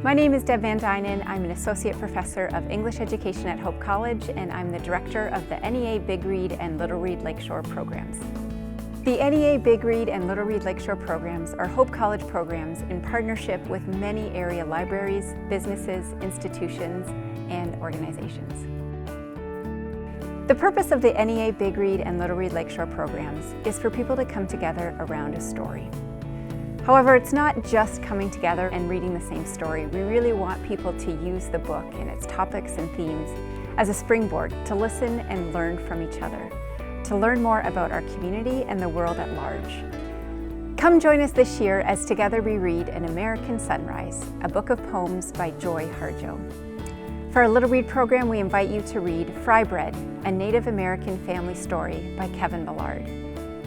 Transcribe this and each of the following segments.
My name is Deb Van Dynen. I'm an Associate Professor of English Education at Hope College, and I'm the Director of the NEA Big Read and Little Read Lakeshore programs. The NEA Big Read and Little Read Lakeshore programs are Hope College programs in partnership with many area libraries, businesses, institutions, and organizations. The purpose of the NEA Big Read and Little Read Lakeshore programs is for people to come together around a story. However, it's not just coming together and reading the same story. We really want people to use the book and its topics and themes as a springboard to listen and learn from each other, to learn more about our community and the world at large. Come join us this year as together we read An American Sunrise, a book of poems by Joy Harjo. For our Little Read program, we invite you to read Fry Bread, a Native American family story by Kevin Millard.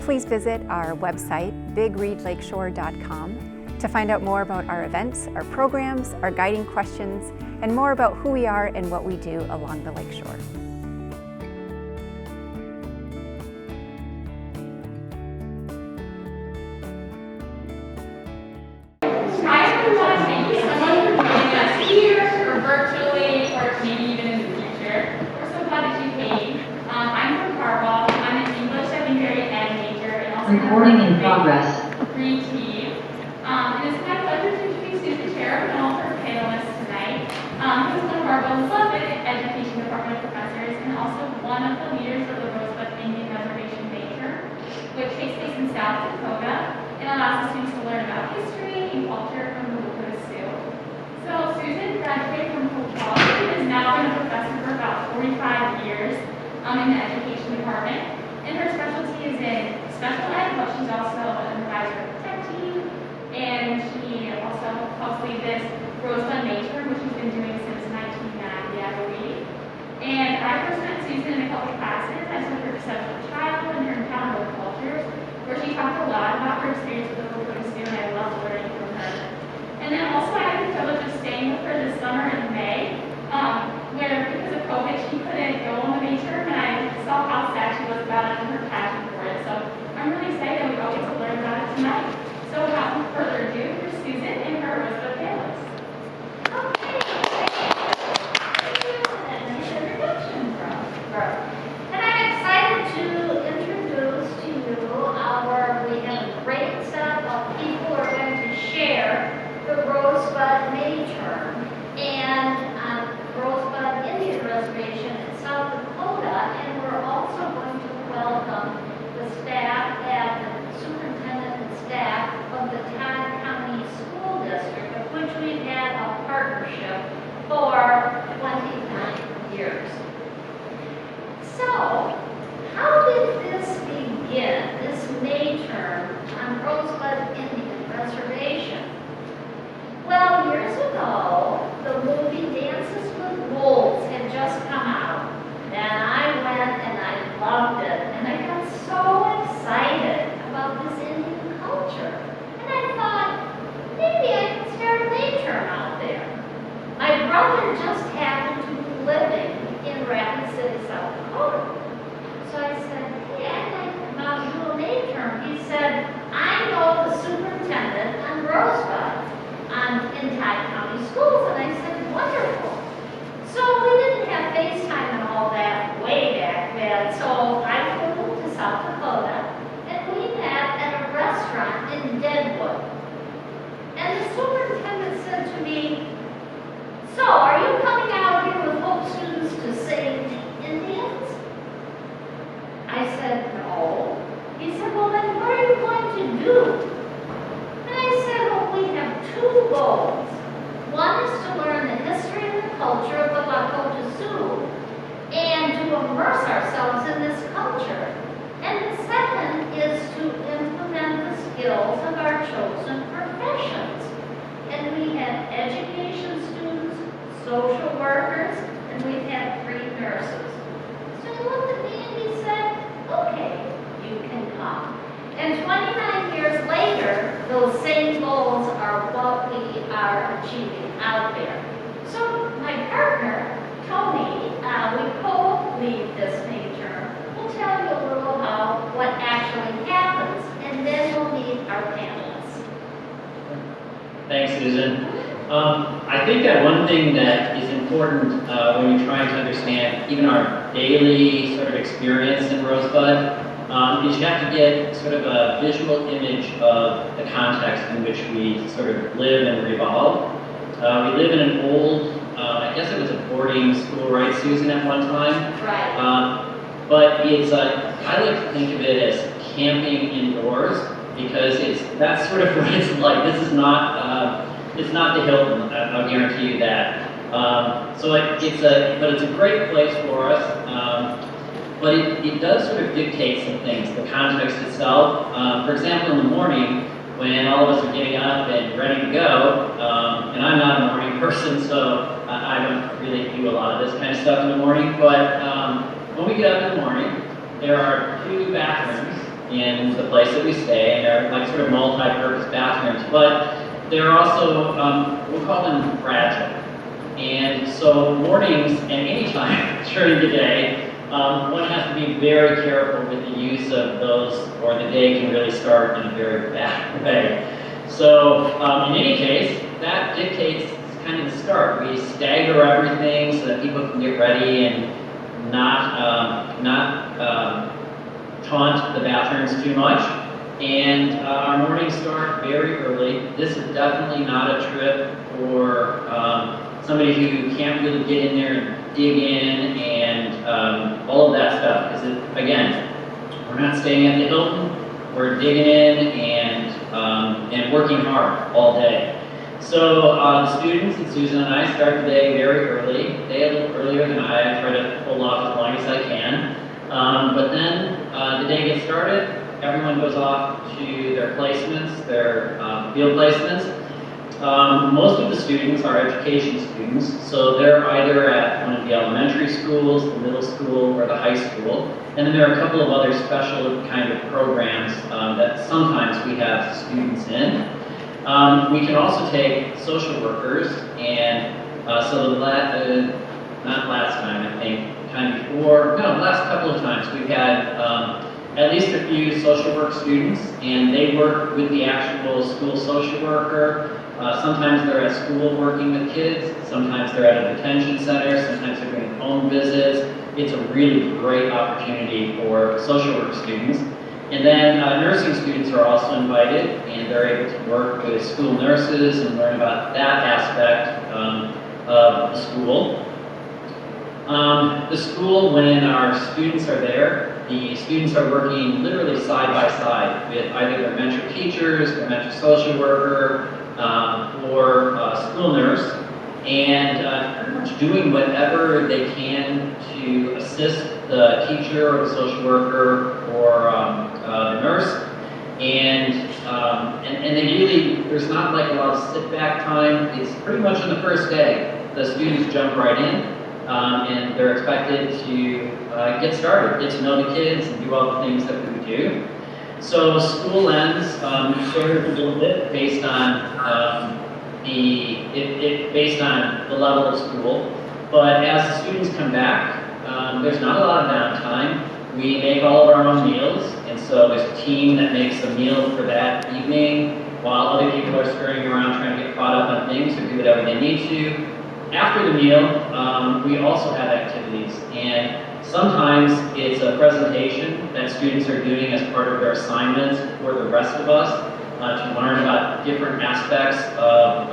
Please visit our website, bigreadlakeshore.com, to find out more about our events, our programs, our guiding questions, and more about who we are and what we do along the lakeshore. Hi everyone, thank you so much for joining us here or virtually or maybe even in the future. We're so glad that you came. I'm from Carval. I'm an English secondary ed major and also recording in progress. Green team. And it's my pleasure to introduce Susan Cherup and all of her panelists tonight. Who's one of Carval's beloved education department professors and also one of the leaders of the Rosebud Reservation major, which takes place in South Dakota and allows the students to learn about history and culture from the Dakota Sioux. So Susan graduated from Hope College and has now been a professor for about 45 years in the education department. And her specialty is in special ed, but she's also an advisor of the tech team. And she also helps lead this Rosebud major, which she's been doing since 1990, I believe. And I first met Susan in a couple classes. I took her to Central Child and her encounter with cultures, where she talked a lot about her experience with the Dakota Sioux, and I loved learning from her. And then also I had the privilege of staying with her this summer in May, where because of COVID she couldn't go on the major, and I saw how sad she was about it and her passion for it. So I'm really excited that we all get to learn about it tonight. So without further ado, here's Susan and her Rosebud panelists. Okay, thank you. And nice introduction, bro. And I'm excited to introduce to you we have a great set of people who are going to share the Rosebud major and Rosebud Indian Reservation in South Dakota, and we're also going to welcome the staff and the superintendent and staff of the Todd County School District, of which we've had a partnership for 29 years. So, how did this begin, this May term on Rosebud Indian Reservation? Well, years ago, the movie Dances with Wolves had just come out, and I went and I loved it, and I got so excited about this Indian culture. And I thought, maybe I can start a May term out there. My brother just happened to be living in Rapid City, South Dakota. So I said, hey, I'd like to come out and do a May term. He said, I know the superintendent on Rosebud in Todd County Schools. And I said, wonderful. So we didn't have FaceTime and all that way back then. So I flew to South Dakota and we met at a restaurant in Deadwood. And the superintendent said to me, so are you coming out here with Hope students to sing Indians? I said, no. He said, well then what are you going to do? And I said, well, we have two goals. One is to learn the history and the culture of the Lakota Sioux and to immerse ourselves in this culture. And the second is to implement the skills of our chosen professions. And we have education students, social workers, and we've had 3 nurses. So he looked at me and he said, okay, you can come. And 29 years later, those same goals are what we are achieving out there. So my partner, Tony, we co-lead this major. We'll tell you a little about what actually happens, and then we'll meet our panelists. Thanks, Susan. I think that one thing that is important when you're trying to understand even our daily sort of experience in Rosebud is you have to get sort of a visual image of the context in which we sort of live and revolve. We live in an old, I guess it was a boarding school, right, Susan, at one time? Right. But it's, I like to think of it as camping indoors because that's sort of what it's like. This is not, it's not the Hilton, I'll guarantee you that. But it's a great place for us. But it does sort of dictate some things, the context itself. For example, in the morning, when all of us are getting up and ready to go, and I'm not a morning person, so I don't really do a lot of this kind of stuff in the morning, but when we get up in the morning, there are 2 bathrooms in the place that we stay, and they're like sort of multi-purpose bathrooms, but they're also, we'll call them fragile. And so mornings and any time during the day, one has to be very careful with the use of those, or the day can really start in a very bad way. So in any case, that dictates kind of the start. We stagger everything so that people can get ready and not taunt the bathrooms too much. And our mornings start very early. This is definitely not a trip for somebody who can't really get in there and dig in and all of that stuff. Because again, we're not staying at the Hilton. We're digging in and working hard all day. So the students and Susan and I start the day very early. They a little earlier than I try to pull off as long as I can. But then the day gets started. Everyone goes off to their placements, their field placements. Most of the students are education students, so they're either at one of the elementary schools, the middle school, or the high school. And then there are a couple of other special kind of programs that sometimes we have students in. We can also take social workers, and so not last time, I think, time before, no, last couple of times we've had at least a few social work students, and they work with the actual school social worker. Sometimes they're at school working with kids, sometimes they're at a detention center, sometimes they're doing home visits. It's a really great opportunity for social work students. And then nursing students are also invited, and they're able to work with school nurses and learn about that aspect of the school. The school, when our students are there, the students are working literally side by side with either their mentor teachers, their mentor social worker, or school nurse, and pretty much doing whatever they can to assist the teacher or the social worker or the nurse. And they really, there's not like a lot of sit back time. It's pretty much on the first day. The students jump right in, and they're expected to get started, get to know the kids and do all the things that we do. So school ends sort of a little bit based on based on the level of school. But as the students come back, there's not a lot of downtime. We make all of our own meals, and so there's a team that makes a meal for that evening, while other people are scurrying around trying to get caught up on things or do whatever they need to. After the meal, we also have activities, and sometimes it's a presentation that students are doing as part of their assignments for the rest of us to learn about different aspects of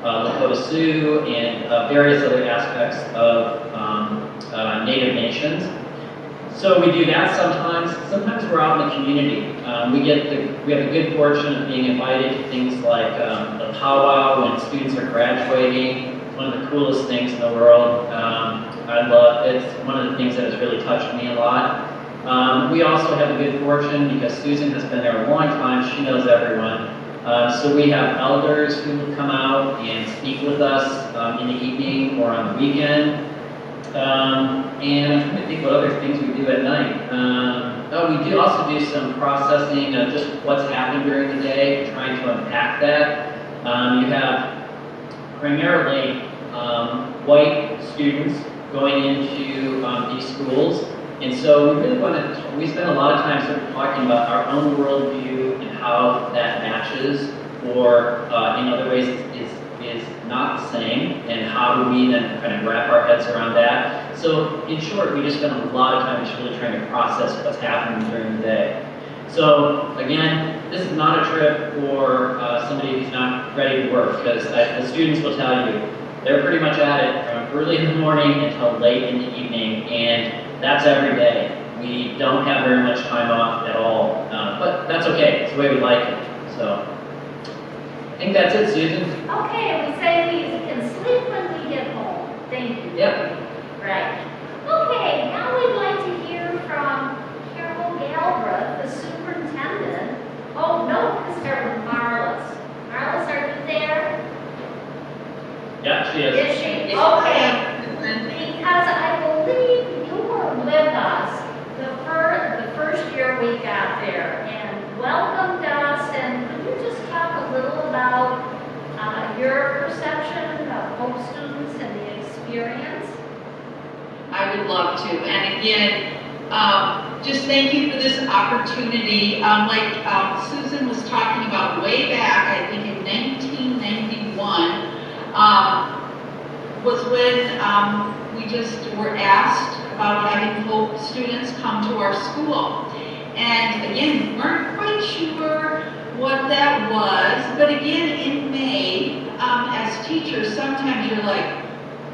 Lakota Sioux and various other aspects of Native nations. So we do that sometimes. Sometimes we're out in the community. We have the good fortune of being invited to things like the powwow when students are graduating. One of the coolest things in the world. I love it. It's one of the things that has really touched me a lot. We also have the good fortune, because Susan has been there a long time, she knows everyone. So we have elders who will come out and speak with us in the evening or on the weekend. And I'm trying to think what other things we do at night. We do also do some processing of just what's happened during the day, trying to unpack that. You have primarily white students going into these schools, and so we really we spend a lot of time sort of talking about our own worldview and how that matches, or in other ways is how do we then kind of wrap our heads around that? So in short, we just spend a lot of time just really trying to process what's happening during the day. So again, this is not a trip for somebody who's not ready to work, because the students will tell you they're pretty much at it from early in the morning until late in the evening, and that's every day. We don't have very much time off at all, but that's okay. It's the way we like it. So I think that's it, Susan. Okay, we say we can sleep when we get home. Thank you. Yep. Right. Okay, now we'd like to hear from Carol Galbraith, the superintendent. Oh, no, let's start with Marlis. Marlis, are you there? Yeah, she is. Is she? Okay. Because I believe you were with us the first year we got there and welcomed us. And could you just talk a little about your perception of home students and the experience? I would love to. And again, just thank you for this opportunity. Like Susan was talking about way back, I think in 1991, was when we just were asked about having Hope students come to our school. And again, we weren't quite sure what that was, but again, in May, as teachers, sometimes you're like,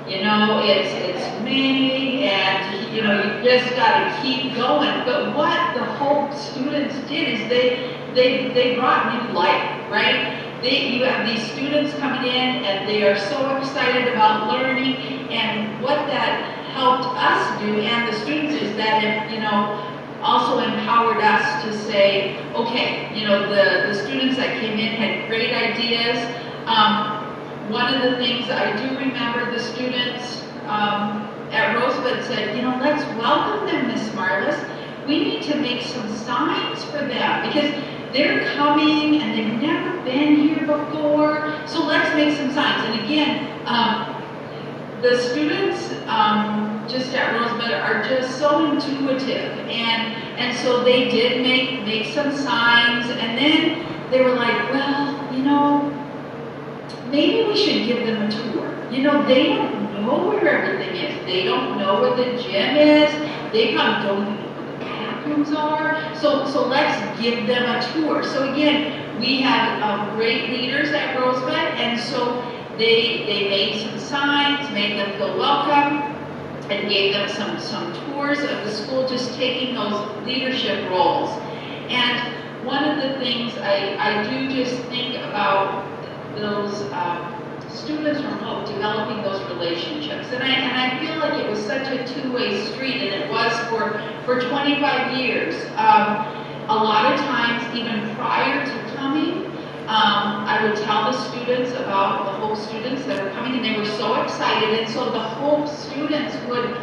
you know, it's May, and you know, you just got to keep going. But what the Hope students did is they brought new life, right? You have these students coming in, and they are so excited about learning, and what that helped us do, and the students, is that it, you know, also empowered us to say, okay, you know, the students that came in had great ideas. One of the things I do remember, the students at Rosebud said, you know, let's welcome them, Miss Marlis. We need to make some signs for them, because they're coming and they've never been here before, so let's make some signs. And again, the students just at Rosebud are just so intuitive, and so they did make some signs, and then they were like, well, you know, maybe we should give them a tour. You know, they don't know where everything is. They don't know where the gym is. They probably don't even know where the bathrooms are. So let's give them a tour. So again, we have great leaders at Rosebud, and so they made some signs, made them feel welcome, and gave them some tours of the school, just taking those leadership roles. And one of the things I do just think about those students from Hope developing those relationships, and I feel like it was such a two-way street, and it was for 25 years. A lot of times, even prior to coming, I would tell the students about the Hope students that were coming, and they were so excited, and so the Hope students would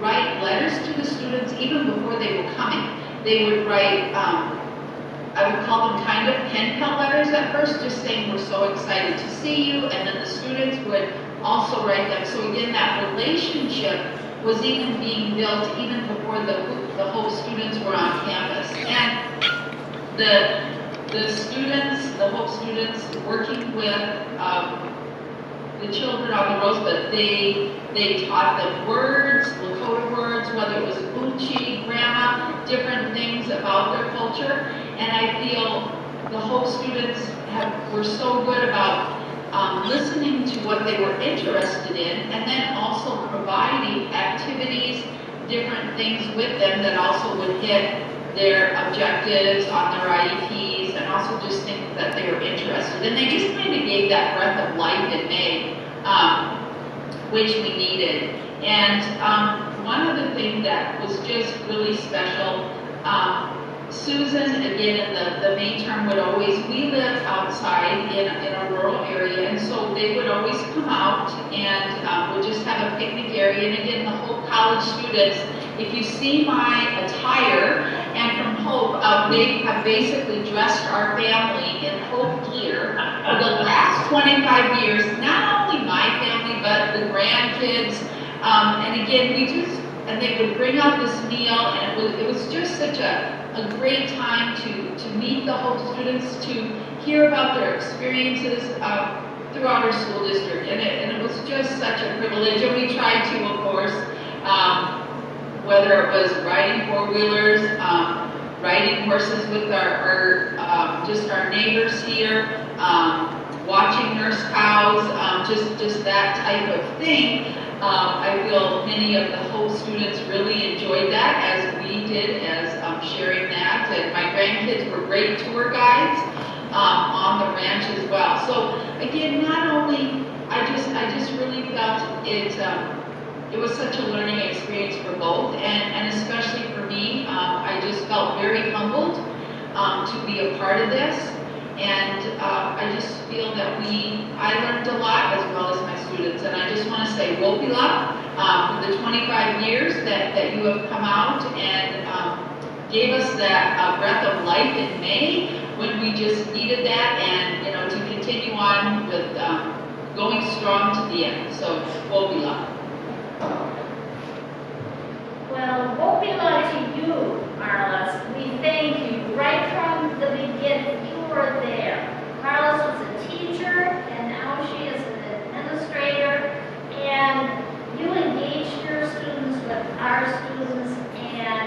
write letters to the students even before they were coming. They would write, I would call them kind of pen pal letters at first, just saying we're so excited to see you, and then the students would also write them. So again, that relationship was even being built even before the Hope students were on campus. And the students, the Hope students working with the children on the Rosebud, they taught them words, Lakota words, whether it was Uchi, Grandma, different things about their culture. And I feel the Hope students were so good about listening to what they were interested in, and then also providing activities, different things with them that also would hit their objectives on their IEPs, and also just think that they were interested. And they just kind of gave that breath of life in May, which we needed. And one of the things that was just really special, Susan, again, in the May term would always, we live outside in a rural area, and so they would always come out and would just have a picnic area. And again, the Hope College students, if you see my attire, and from Hope, they have basically dressed our family in Hope gear for the last 25 years, not only my family, but the grandkids. And again, and they would bring out this meal, and it was just such a great time to meet the Hope students, to hear about their experiences throughout our school district. And it was just just such a privilege, and we tried to, of course, whether it was riding four-wheelers, riding horses with just our neighbors here, watching nurse cows, just that type of thing. I feel many of the Hope students really enjoyed that, as we did, as sharing that, and my grandkids were great tour guides on the ranch as well. So again, not only, I just really felt it was such a learning experience for both, and especially for me. I just felt very humbled to be a part of this, and I just feel that I learned a lot as well as my students, and I just want to say Wopila for the 25 years that you have come out and gave us that breath of life in May when we just needed that, and to continue on with going strong to the end. So Wopila. Well, Wopila to you, Marlis. We thank you right from the beginning. You were there. Marlis was a teacher, and now she is an administrator, and you engaged your students with our students, and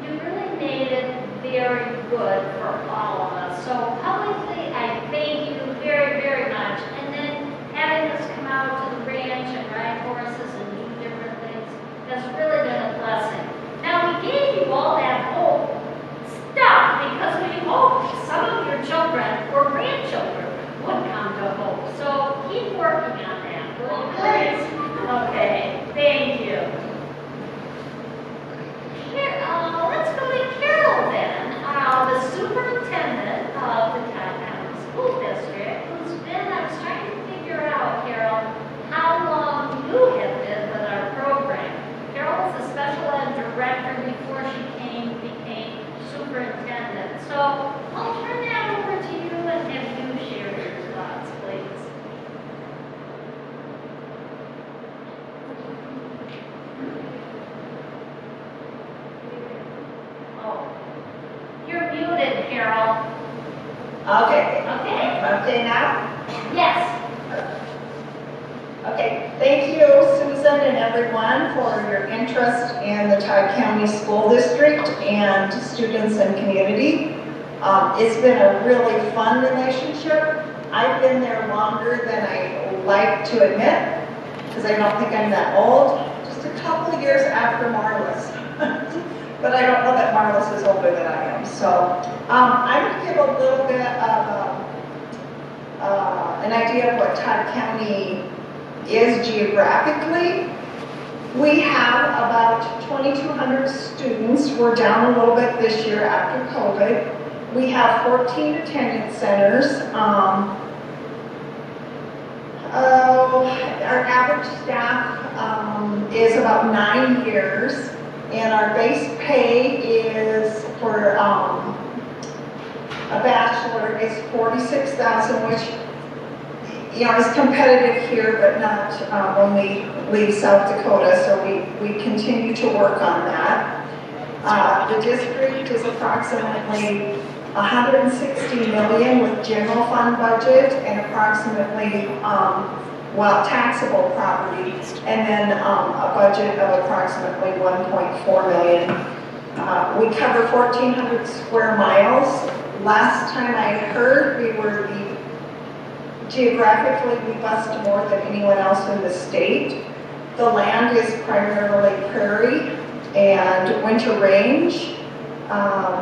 you really made it very good for all of us. So publicly, I thank you very, very much. And then having us come out to the ranch and ride horses and do different things has really been a blessing. Now, we gave you all that hope stuff because we hoped some of your children or grandchildren would come to Hope. So keep working on that. Will you please? Okay, thank you. Let's go to Carol then, the superintendent of the Todd County School District, who's been, I was trying to figure out, Carol, how long you have been with our program. Carol was a special ed director before she became superintendent. So I'll turn that over to you and have you share your thoughts, please. Oh, you're muted, Carol. Okay. Okay? Okay now? Yes. Okay. Thank you, Susan and everyone, for your interest in the Todd County School District and students and community. It's been a really fun relationship. I've been there longer than I like to admit, because I don't think I'm that old. Just a couple of years after Marlis. But I don't know that Marlis is older than I am. So I'm going to give a little bit of an idea of what Todd County is geographically. We have about 2,200 students. We're down a little bit this year after COVID. We have 14 attendance centers. Our average staff is about 9 years, and our base pay is for a bachelor is $46,000, which is competitive here, but not when we leave South Dakota. So we continue to work on that. The district is approximately $160 million with general fund budget and approximately taxable property, and then a budget of approximately $1.4 million. We cover 1,400 square miles. Last time I heard, geographically, we bust more than anyone else in the state. The land is primarily prairie and winter range.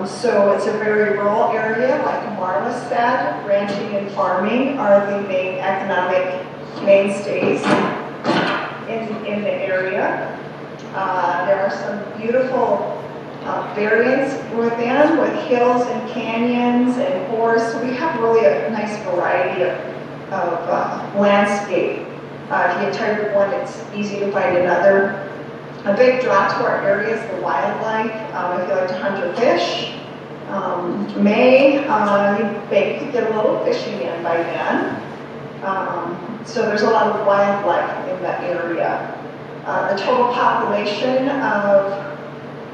So it's a very rural area, like Marlis said. Ranching and farming are the main economic mainstays in the area. There are some beautiful variants within, with hills and canyons and forests. So we have really a nice variety of landscape. If you get tired of one, it's easy to find another. A big draw to our area is the wildlife. If you like to hunt or fish, you could get a little fishing in by then. So there's a lot of wildlife in that area. The total population of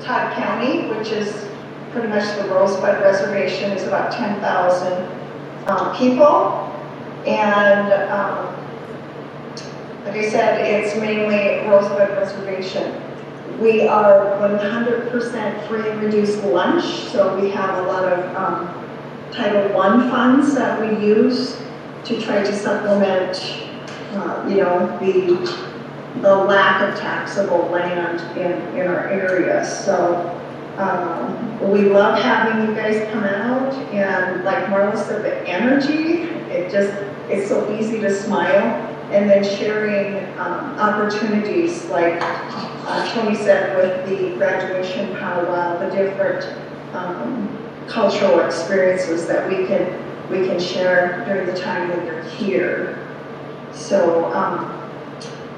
Todd County, which is pretty much the Rosebud Reservation, is about 10,000 people. And like I said, it's mainly Rosebud Reservation. We are 100% free and reduced lunch, so we have a lot of Title I funds that we use to try to supplement, you know, the lack of taxable land in our area. So we love having you guys come out, and like Marla said, the energy, it's so easy to smile, and then sharing opportunities like Tony said with the graduation powwow, the different cultural experiences that we can share during the time that you're here. So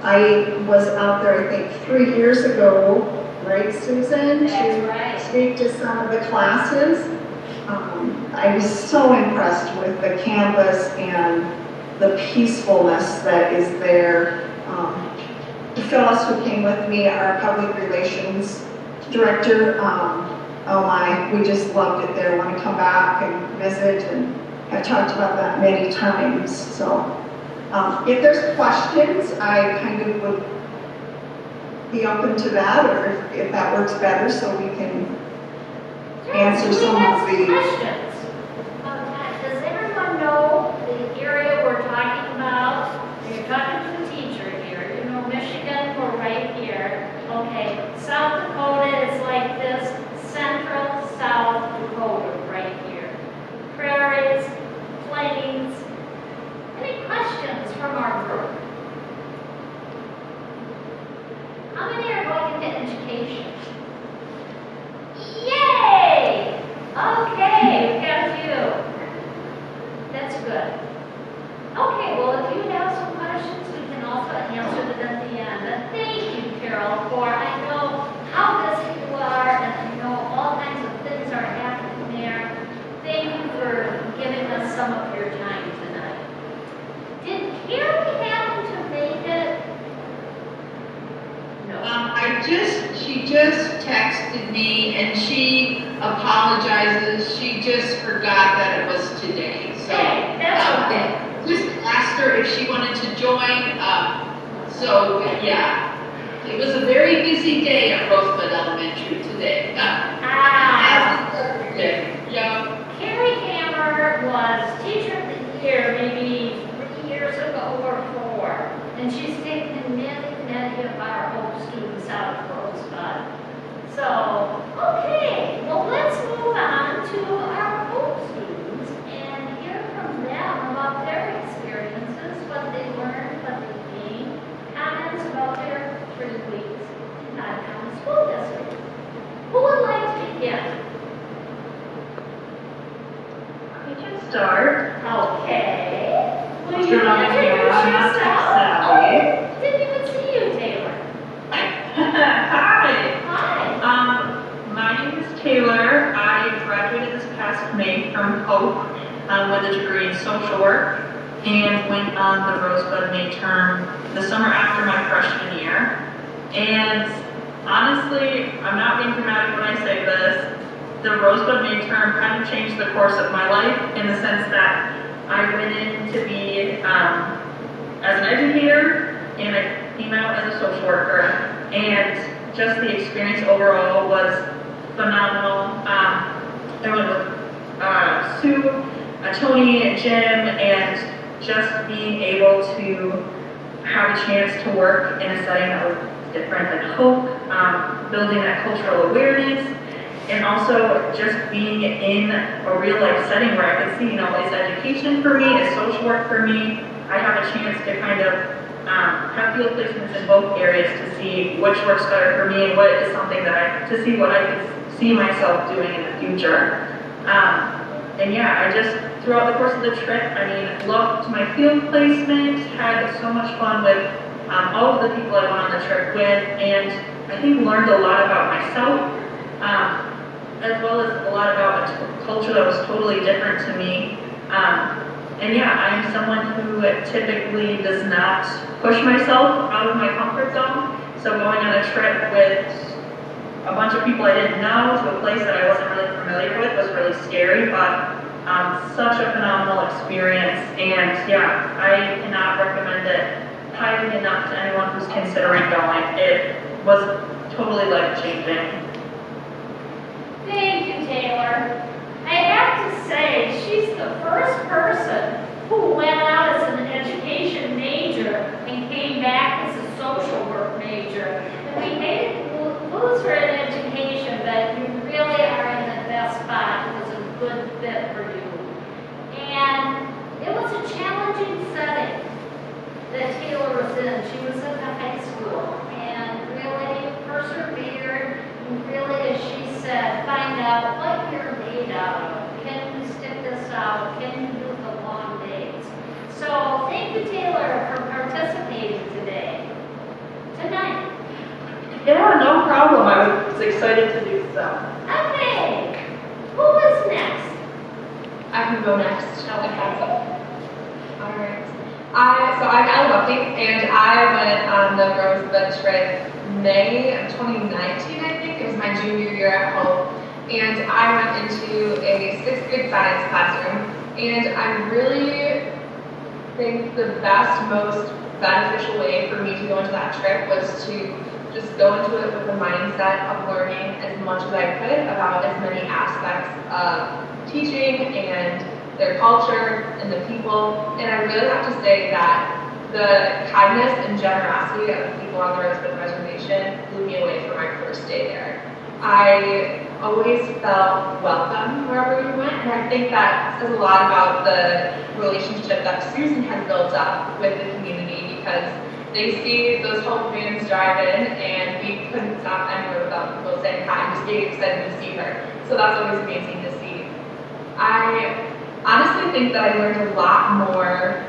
I was out there, I think, 3 years ago, right, Susan? That's right. Speak to some of the classes. I was so impressed with the campus and the peacefulness that is there. Phyllis, who came with me, our public relations director, oh my, we just loved it there. Want to come back and visit, and have talked about that many times. So if there's questions, I kind of would be open to that, or if that works better, so we can answer some of the questions. Does everyone know the area we're talking about? You're talking to a teacher here. You know, Michigan, we're right here. Okay, South Dakota is like this. Central South Dakota right here. Prairies, plains. Any questions from our group? How many are going into education? Yay! Okay, we've got a few. That's good. Okay, well, if you have some questions, we can also answer them at the end. But thank you, Carol, for I know how busy you are, and I know all kinds of things are happening there. Thank you for giving us some of your time tonight. Did Carrie happen to make it? No. She just texted me and she apologizes. She just forgot that it was today. So Hey, that's okay. just asked her if she wanted to join. So yeah, it was a very busy day at Rosebud Elementary today. Yeah. Carrie Hammer was Teacher of the Year maybe 3 years ago or 4, and she's taken many of our Hope students out of Rosebud. So, okay, well, let's move on to our Hope students and hear from them about their experiences, what they learned, what they gained, comments about their 3 weeks in Todd County School District. Who would like to begin? I can start. Okay. Will you Turn on the camera, I'm not tech savvy. Oh, didn't even see you, Taylor. Hi. Hi. My name is Taylor. I graduated this past May from Hope with a degree in social work and went on the Rosebud May term the summer after my freshman year. And honestly, I'm not being dramatic when I say this, the Rosebud May term kind of changed the course of my life in the sense that I went in to be as an educator, and I came out as a social worker, and just the experience overall was phenomenal. I went with Sue, Tony, Jim, and just being able to have a chance to work in a setting that was different than Hope, building that cultural awareness, and also just being in a real life setting where I could see, is education for me, is social work for me. I have a chance to kind of have field placements in both areas to see which works better for me and what is something that to see what I could see myself doing in the future. And yeah, I just, throughout the course of the trip, loved my field placement, had so much fun with all of the people I went on the trip with, and I think learned a lot about myself, as well as a lot about a culture that was totally different to me. And yeah, I am someone who typically does not push myself out of my comfort zone. So going on a trip with a bunch of people I didn't know to a place that I wasn't really familiar with was really scary, but such a phenomenal experience. And yeah, I cannot recommend it highly enough to anyone who's considering going. It was totally life-changing. Thank you, Taylor. I have to say, she's the first person who went out as an education major and came back as a social work major. And we hate to lose her in education, but you really are in the best spot. It was a good fit for you. And it was a challenging setting that Taylor was in. She was in the high school and really persevered. And really, as she said, find out what you're made out of. Can you stick this out? Can you do the long days? So thank you, Taylor, for participating tonight. Yeah, no problem. I was excited to do so. Okay, who is next? I can go next. All right. I'm Ella Buckley, and I went on the Rosebud trip May of 2019, I think. It was my junior year at Hope. And I went into a 6th grade science classroom. And I really think the best, most beneficial way for me to go into that trip was to just go into it with the mindset of learning as much as I could about as many aspects of teaching and their culture and the people. And I really have to say that the kindness and generosity of the people on the Rosebud Reservation blew me away for my first day there. I always felt welcome wherever we went, and I think that says a lot about the relationship that Susan has built up with the community, because they see those Hope vans drive in, and we couldn't stop anywhere without people saying hi and just being excited to see her. So that's always amazing to see. I honestly think that I learned a lot more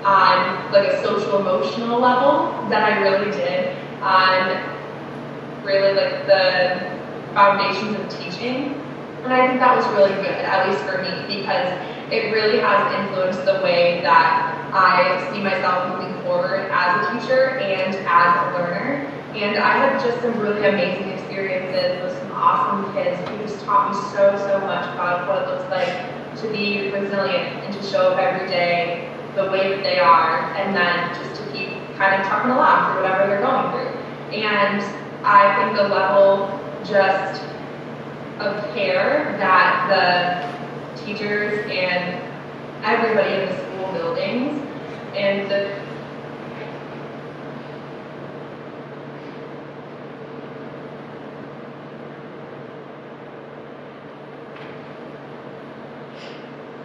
on like a social emotional level than I really did on really like the foundations of teaching. And I think that was really good, at least for me, because it really has influenced the way that I see myself moving forward as a teacher and as a learner. And I had just some really amazing experiences with some awesome kids who just taught me so much about what it looks like to be resilient and to show up every day the way that they are, and then just to keep kind of trucking along through whatever they're going through. And I think the level just of care that the teachers and everybody in the school buildings and the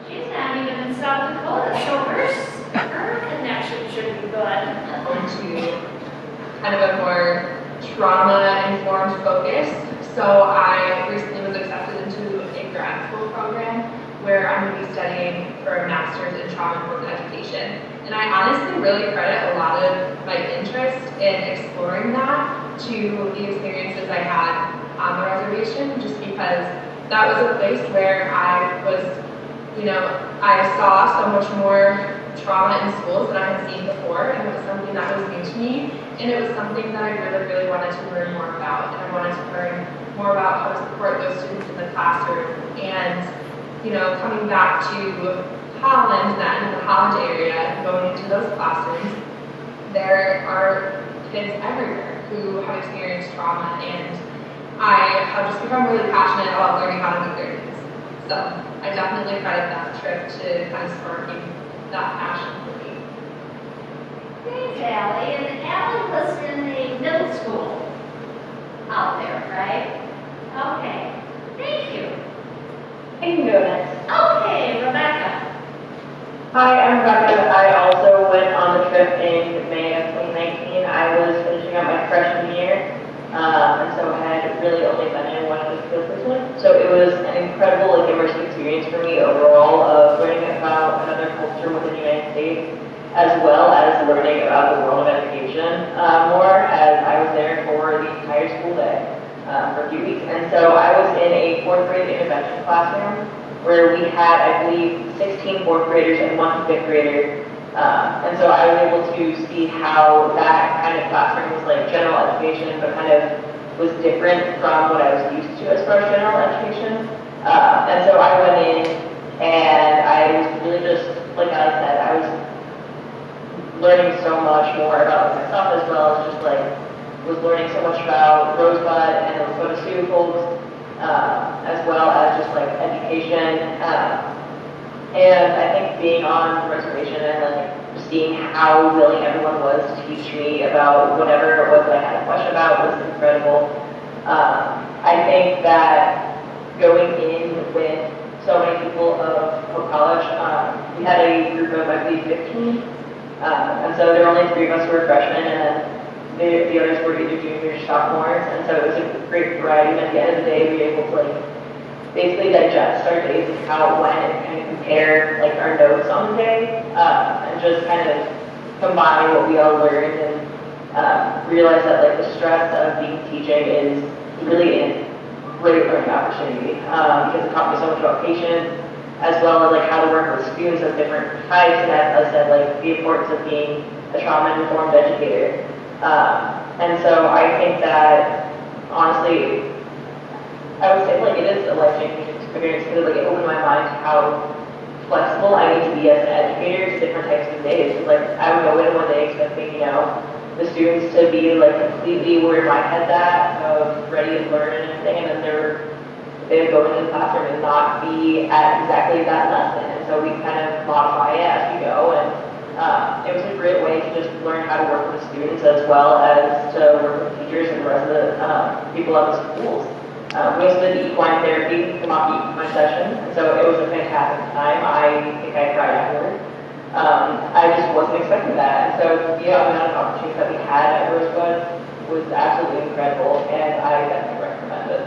She's not even in South Dakota, so her connection should be good. into kind of a more trauma-informed focus. So I recently was accepted into a grad school program where I'm going to be studying for a master's in trauma-informed education. And I honestly really credit a lot of my interest in exploring that to the experiences I had on the reservation, just because that was a place where I was, I saw so much more trauma in schools than I had seen before, and it was something that was new to me, and it was something that I really wanted to learn more about, and I wanted to learn more about how to support those students in the classroom. And coming back to Holland, then in the Holland area, going into those classrooms, there are kids everywhere who have experienced trauma, and I have just become really passionate about learning how to meet their needs. So I definitely credit that trip to kind of sparking that passion for me. Thanks, Allie. And Allie was in a middle school out there, right? Okay. Thank you. I can go next. Okay, Rebecca. Hi, I'm Rebecca. I also went on the trip in May of 2019. I was finishing up my freshman year, and so had really only met anyone at this person. So it was an incredible, immersive experience for me overall of learning about another culture within the United States, as well as learning about the world of education more, as I was there for the entire school day for a few weeks. And so I was in a 4th grade intervention classroom where we had, I believe, 16 4th graders and 1 5th grader. And so I was able to see how that kind of classroom was like general education, but kind of was different from what I was used to as far as general education. And so I went in and I was really just, like I said, I was learning so much more about myself, as well as just like was learning so much about Rosebud and the Lakota Sioux folks, as well as just like education. And I think being on the reservation and like seeing how willing everyone was to teach me about whatever it was that I had a question about was incredible. I think that going in with so many people of Hope College, we had a group of, I believe, 15. And so there were only 3 of us who were freshmen, and then the others were either juniors or sophomores. And so it was a great variety. And at the end of the day, we were able to like basically digest our days and how it went and kind of compare like our notes on the day, and just kind of combine what we all learned and realize that like the stress of being teaching is really a great learning opportunity, because it taught me so much about patience, as well as like how to work with students of different types, and as I said, like the importance of being a trauma-informed educator. And so I think that honestly, I would say like it is a life-changing experience, because like it opened my mind to how flexible I need to be as an educator to different types of days. Like I would go in one day expecting, the students to be like completely where my head's at, of ready to learn and everything, and then they would go into the classroom and not be at exactly that lesson. And so we kind of modify it as we go, and it was a great way to just learn how to work with students, as well as to work with teachers and the rest of the people at the schools. We also did equine therapy, the mock equine session, and so it was a fantastic time. I think I cried afterwards. I just wasn't expecting that. And so the amount of opportunities that we had at Rosebud was absolutely incredible, and I definitely recommend it.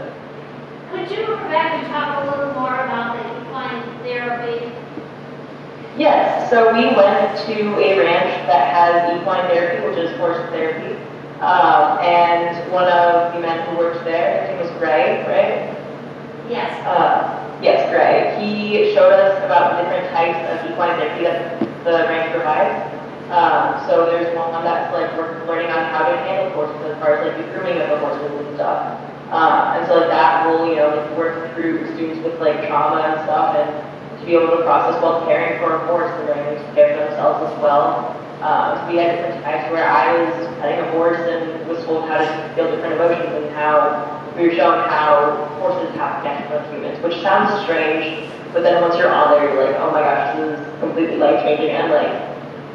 Could you, Rebecca, talk a little more about the equine therapy? Yes, so we went to a ranch that has equine therapy, which is horse therapy. And one of the men who worked there, his name was Gray, right? Yes. Yes, Gray. He showed us about the different types of equine therapy that the ranch provides. So there's one that's like learning on how to handle horses, as far as like the grooming of the horses and stuff. And so like that will, like work through students with like trauma and stuff, and to be able to process while caring for a horse and learning to care for themselves as well. So we had different times where I was petting a horse and was told how to feel different emotions, and how we were shown how horses have connection with humans, which sounds strange, but then once you're on there, you're like, oh my gosh, this is completely life-changing. And like,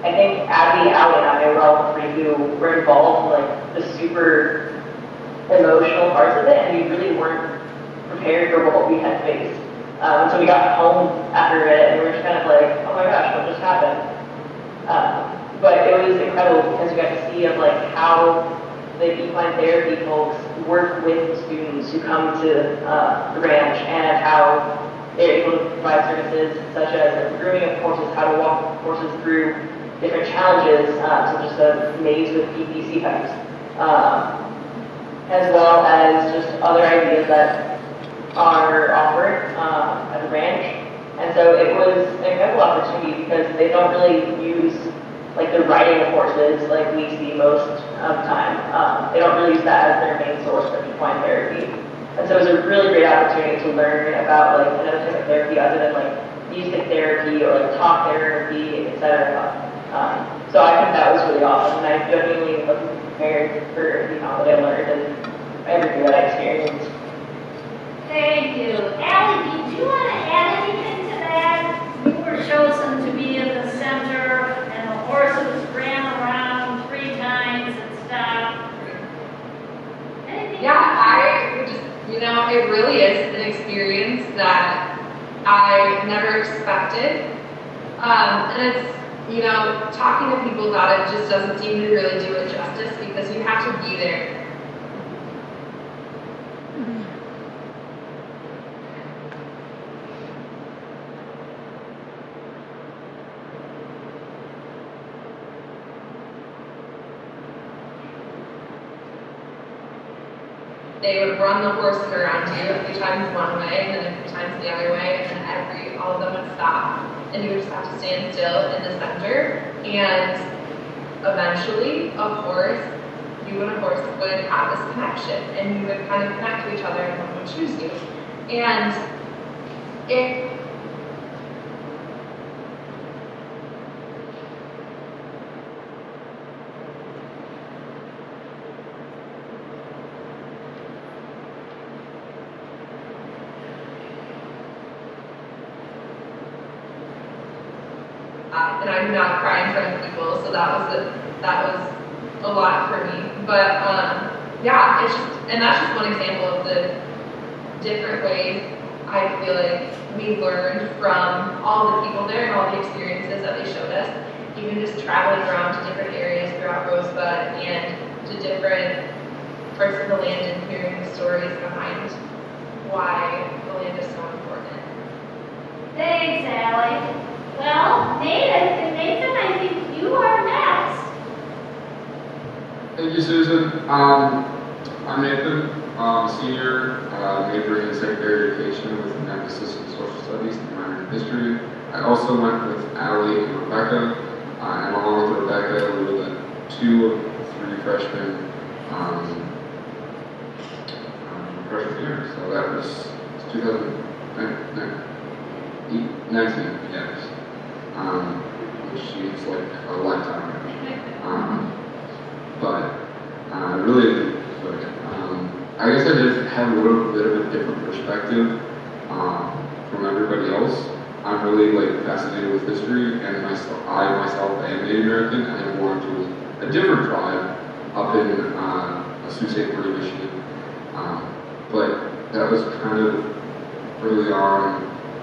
I think Abby, Allie, and I were all 3 who were involved in like the super emotional parts of it, and we really weren't prepared for what we had faced. So we got home after it, and we were just kind of like, oh my gosh, what just happened? But it was incredible, because we got to see of like how the equine therapy folks work with students who come to the ranch, and how they're able to provide services such as like, grooming of horses, how to walk horses through different challenges, such as the maze with PVC pipes, as well as just other ideas that are offered at the ranch. And so it was an incredible opportunity, because they don't really use like the riding of horses like we see most of the time. They don't really use that as their main source for equine therapy. And so it was a really great opportunity to learn about like another type of therapy other than like music therapy or like talk therapy, etc. So I think that was really awesome, and I genuinely wasn't prepared for the amount that I learned and everything that I experienced. Thank you. Allie, did you want to add anything to that? You were chosen to be in the center, and the horses ran around 3 times and stuff. Anything? Yeah, I would just, it really is an experience that I never expected. And it's, talking to people about it just doesn't seem to really do it justice, because you have to be there. They would run the horses around you a few times one way, and then a few times the other way, and then all of them would stop, and you would just have to stand still in the center. And eventually, you and a horse would have this connection, and you would kind of connect to each other, and one would choose you. And and I do not cry in front of people, so that was a lot for me. But yeah, it's just, and that's just one example of the different ways I feel like we learned from all the people there and all the experiences that they showed us. Even just traveling around to different areas throughout Rosebud and to different parts of the land and hearing the stories behind why the land is so important. Thanks, Allie. Well, Nathan, I think you are next. Thank you, Susan. I'm Nathan, senior, majoring in secondary education with an emphasis in social studies and minor in history. I also went with Allie and Rebecca, and along with Rebecca, we were the 2 of 3 freshmen freshman year. So that was 2019, yes. Which seems like a lifetime ago. But really enjoyed it. I guess I just have a little bit of a different perspective from everybody else. I'm really fascinated with history, and I myself am Native American, and I belong to a different tribe up in Sault Ste. Marie, Michigan. But that was kind of early on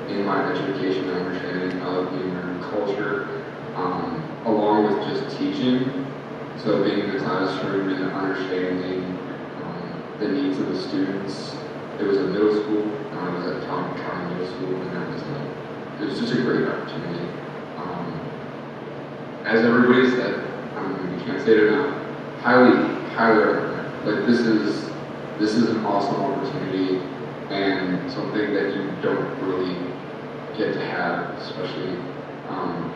in my education and understanding of the American culture, along with just teaching. So being in the classroom and understanding the needs of the students. It was a middle school. I was at County Middle School, and that was it was just a great opportunity. As everybody said, you can't say it enough. Highly recommend. This is an awesome opportunity and something that you don't really get to have, especially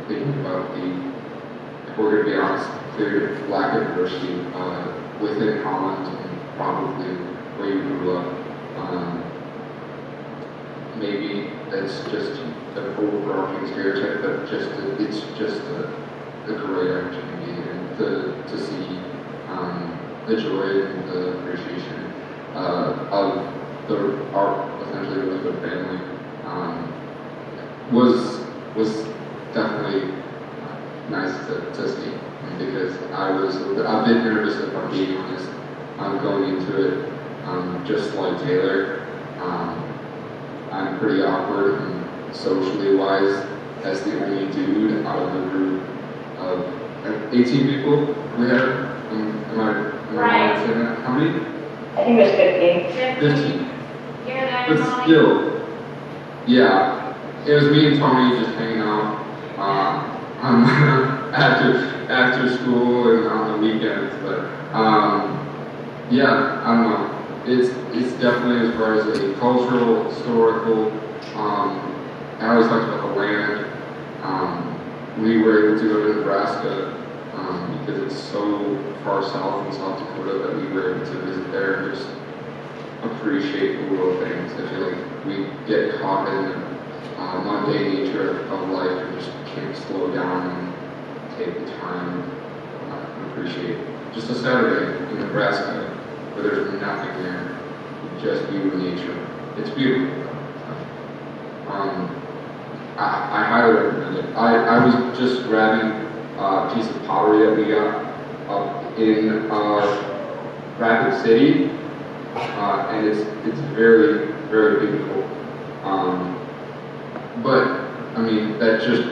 thinking about if we're going to be honest, clear lack of diversity within Holland and probably where you grew up. Maybe that's just an overarching stereotype, but it's just a great opportunity, and to see the joy and the appreciation of our essentially Rosebud family was definitely nice to see, because I was a bit nervous, if I'm being honest, going into it. Just like Taylor, I'm pretty awkward and socially wise as the only dude out of a group of 18 people we had. Am I right saying that? How many? I think there's 15. 15. But still, yeah, it was me and Tony just hanging out after school and on the weekends. But yeah, I don't know. It's definitely, as far as a cultural, historical. I always talked about the land. We were able to go to Nebraska because it's so far south in South Dakota that we were able to visit there and just appreciate the little things. I feel like we get caught in the mundane nature of life and just can't slow down and take the time to appreciate just a Saturday in Nebraska where there's nothing there, just you and nature. It's beautiful. I highly recommend it. I was just grabbing a piece of pottery that we got up in Rapid City, and it's very, very beautiful. But I mean, that's just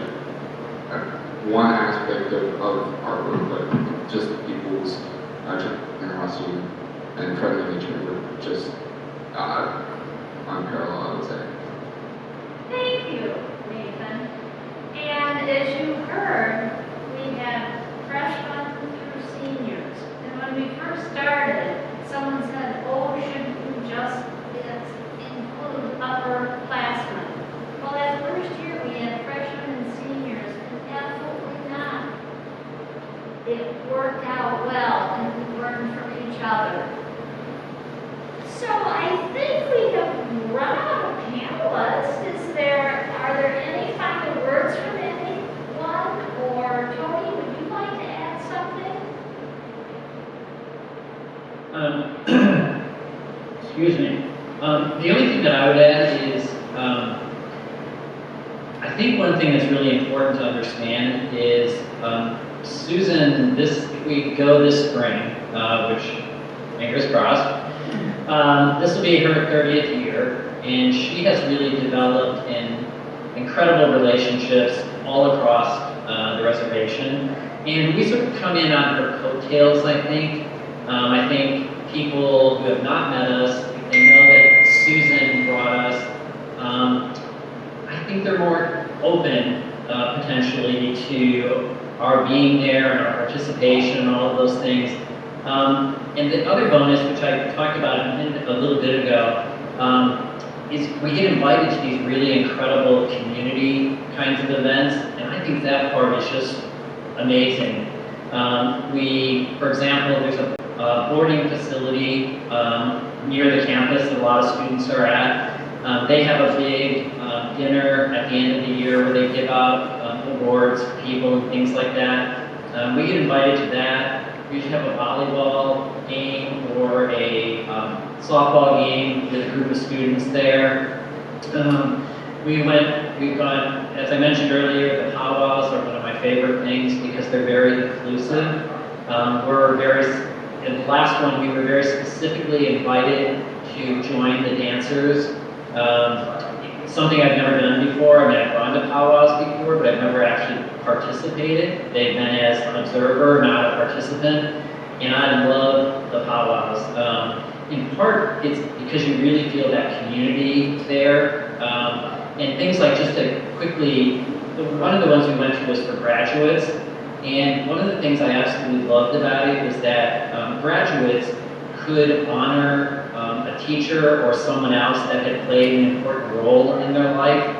one aspect of artwork, but just people's generosity and friendly nature were just unparalleled, I would say. Thank you, Nathan. And as you heard, we have freshmen through seniors. And when we first started, someone said, oh, shouldn't you just include upperclassmen? Well, that first year we had freshmen and seniors, and absolutely not. It worked out well, and we learned from each other. So I think we have run out of panelists. Are there any final words from anyone? Or Tony, would you like to add something? Excuse me. The only thing that I would add is I I think one thing that's really important to understand is Susan, if we go this spring, which fingers crossed, this will be her 30th year, and she has really developed incredible relationships all across the reservation. And we sort of come in on her coattails, I think. I think people who have not met us, if they know that Susan brought us, I think they're more open, potentially, to our being there and our participation and all of those things. And the other bonus, which I talked about a little bit ago, is we get invited to these really incredible community kinds of events, and I think that part is just amazing. For example, there's a boarding facility near the campus that a lot of students are at. They have a big dinner at the end of the year where they give out awards for people and things like that. We get invited to that. We usually have a volleyball game or a softball game with a group of students there. We've gone, as I mentioned earlier, the powwows are one of my favorite things because they're very inclusive. In the last one, we were very specifically invited to join the dancers. Something I've never done before. I mean, I've gone to powwows before, but I've never actually participated. They've been as an observer, not a participant. And I love the powwows. In part, it's because you really feel that community there. And things like, just to quickly, one of the ones we went to was for graduates. And one of the things I absolutely loved about it was that graduates could honor a teacher or someone else that had played an important role in their life.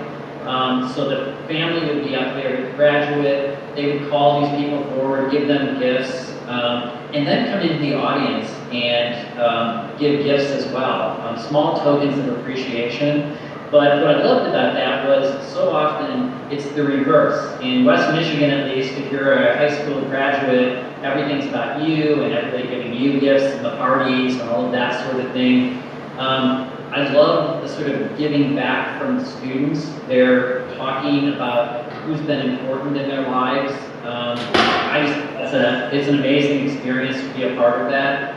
So the family would be up there with the graduate, they would call these people forward, give them gifts, and then come into the audience and give gifts as well, small tokens of appreciation. But what I loved about that was so often it's the reverse. In West Michigan, at least, if you're a high school graduate, everything's about you and everybody giving you gifts and the parties and all of that sort of thing. I love the sort of giving back from the students. They're talking about who's been important in their lives. It's an amazing experience to be a part of that.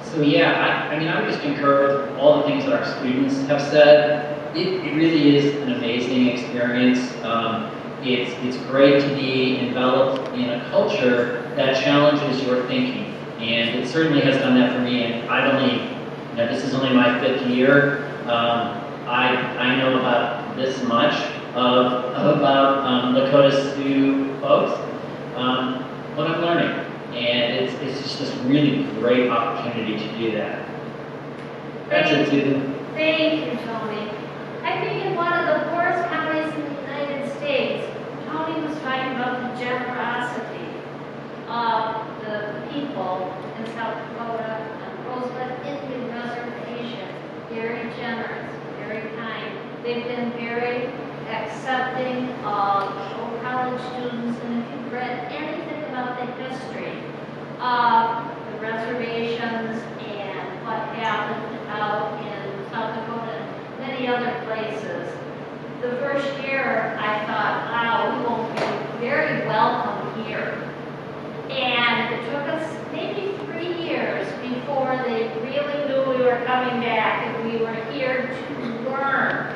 So yeah, I would just concur with all the things that our students have said. It really is an amazing experience. It's great to be enveloped in a culture that challenges your thinking, and it certainly has done that for me. And this is only my 5th year. I know about this much about Lakota Sioux folks, but I'm learning. And it's just this really great opportunity to do that. That's it, Susan. Thank you, Tony. I think in one of the poorest counties in the United States, Tony was talking about the generosity of the people in South Dakota and Rosebud Indian Reservation. Very generous, very kind. They've been very accepting of college students, and if you've read anything about the history of the reservations and what happened out in South Dakota and many other places, the first year I thought, wow, we won't be very welcome here. And it took us maybe 3 years before they really knew we were coming back and we were here to learn,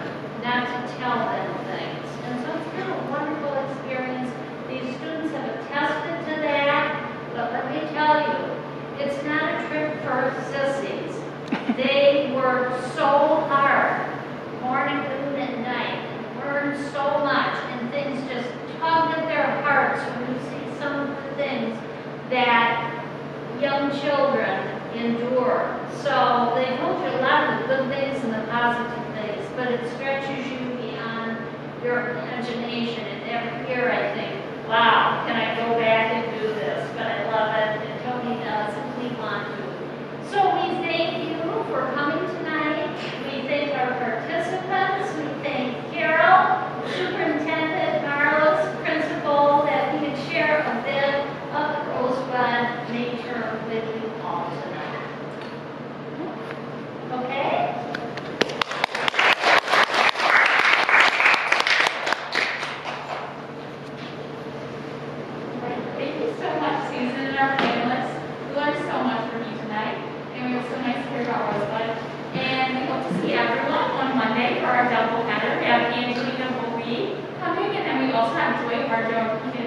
not to tell them things. And so it's been a wonderful experience. These students have attested to that, but let me tell you, it's not a trip for sissies. They work so hard, morning, noon, and night, and learn so much, and things just tug at their hearts when you see some of the things that young children endure. So they told you a lot of the good things and the positive things, but it stretches you beyond your imagination. And every year I think, wow, can I go back and do this? But I love it, and Tony does, and we want to. So we thank you for coming tonight. We thank our participants. We thank Carol, Superintendent Marlis, Principal, that we could share a bit of the Rosebud nature with you all tonight. Okay? ago, he